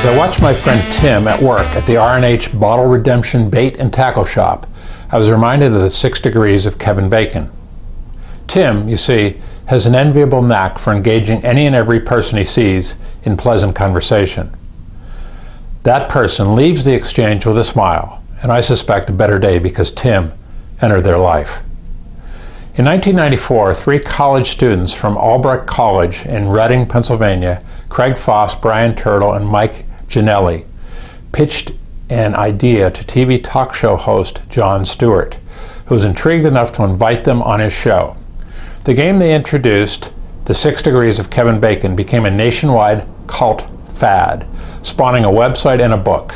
As I watched my friend Tim at work at the R&H Bottle Redemption Bait and Tackle Shop, I was reminded of the 6 degrees of Kevin Bacon. Tim, you see, has an enviable knack for engaging any and every person he sees in pleasant conversation. That person leaves the exchange with a smile, and I suspect a better day because Tim entered their life. In 1994, 3 college students from Albrecht College in Reading, Pennsylvania, Craig Foss, Brian Turtle, and Mike Ginelli, pitched an idea to TV talk show host Jon Stewart, who was intrigued enough to invite them on his show. The game they introduced, The 6 Degrees of Kevin Bacon, became a nationwide cult fad, spawning a website and a book.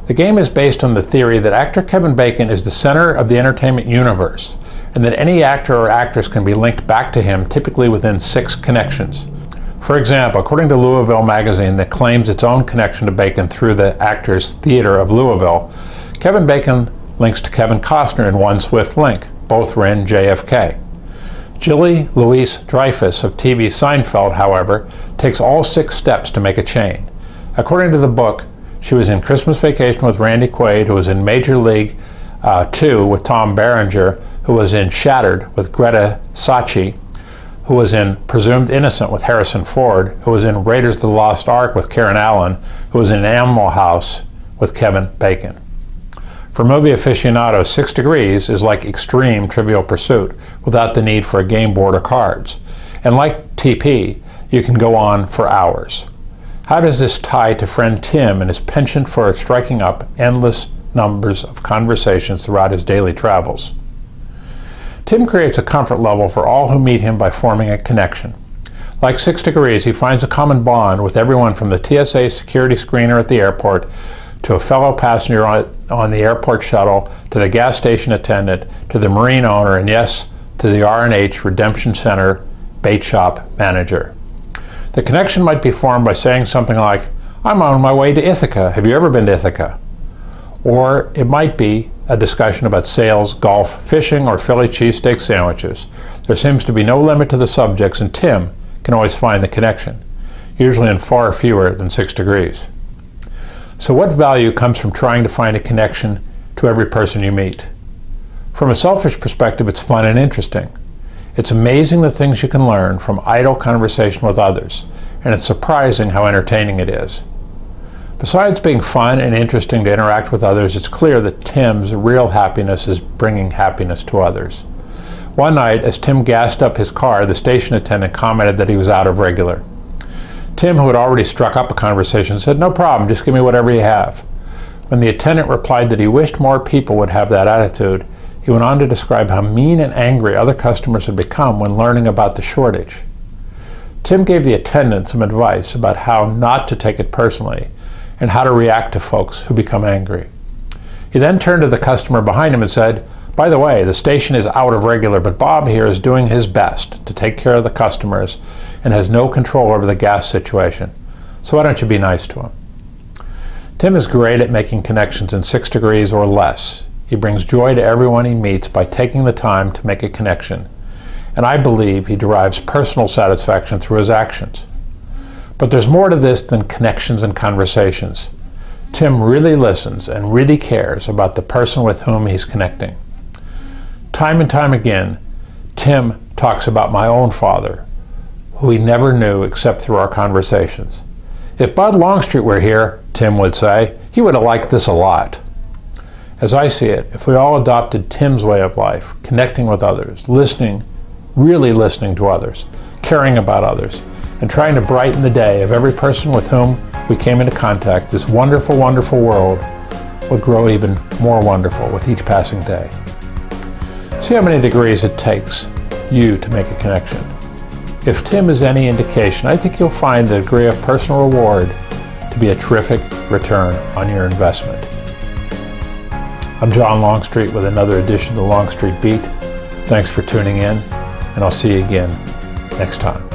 The game is based on the theory that actor Kevin Bacon is the center of the entertainment universe, and that any actor or actress can be linked back to him, typically within 6 connections. For example, according to Louisville magazine that claims its own connection to Bacon through the Actors Theater of Louisville, Kevin Bacon links to Kevin Costner in one swift link. Both were in JFK. Julie Louise Dreyfus of TV's Seinfeld, however, takes all 6 steps to make a chain. According to the book, she was in Christmas Vacation with Randy Quaid, who was in Major League 2 with Tom Berenger, who was in Shattered with Greta Scacchi, who was in Presumed Innocent with Harrison Ford, who was in Raiders of the Lost Ark with Karen Allen, who was in Animal House with Kevin Bacon. For movie aficionados, 6 Degrees is like extreme Trivial Pursuit without the need for a game board or cards. And like TP, you can go on for hours. How does this tie to friend Tim and his penchant for striking up endless numbers of conversations throughout his daily travels? Tim creates a comfort level for all who meet him by forming a connection. Like 6 Degrees, he finds a common bond with everyone from the TSA security screener at the airport to a fellow passenger on the airport shuttle, to the gas station attendant, to the marine owner, and yes, to the R&H Redemption Center bait shop manager. The connection might be formed by saying something like, "I'm on my way to Ithaca. Have you ever been to Ithaca?" Or it might be a discussion about sales, golf, fishing, or Philly cheesesteak sandwiches. There seems to be no limit to the subjects, and Tim can always find the connection, usually in far fewer than 6 degrees. So what value comes from trying to find a connection to every person you meet? From a selfish perspective, it's fun and interesting. It's amazing the things you can learn from idle conversation with others, and it's surprising how entertaining it is. Besides being fun and interesting to interact with others, it's clear that Tim's real happiness is bringing happiness to others. One night, as Tim gassed up his car, the station attendant commented that he was out of regular. Tim, who had already struck up a conversation, said, "No problem, just give me whatever you have." When the attendant replied that he wished more people would have that attitude, he went on to describe how mean and angry other customers had become when learning about the shortage. Tim gave the attendant some advice about how not to take it personally and how to react to folks who become angry. He then turned to the customer behind him and said, "By the way, the station is out of regular, but Bob here is doing his best to take care of the customers and has no control over the gas situation. So why don't you be nice to him?" Tim is great at making connections in 6 degrees or less. He brings joy to everyone he meets by taking the time to make a connection. And I believe he derives personal satisfaction through his actions. But there's more to this than connections and conversations. Tim really listens and really cares about the person with whom he's connecting. Time and time again, Tim talks about my own father, who he never knew except through our conversations. "If Bud Longstreet were here," Tim would say, "he would have liked this a lot." As I see it, if we all adopted Tim's way of life, connecting with others, listening, really listening to others, caring about others, and trying to brighten the day of every person with whom we came into contact, this wonderful, wonderful world would grow even more wonderful with each passing day. See how many degrees it takes you to make a connection. If Tim is any indication, I think you'll find the degree of personal reward to be a terrific return on your investment. I'm John Longstreet with another edition of the Longstreet Beat. Thanks for tuning in, and I'll see you again next time.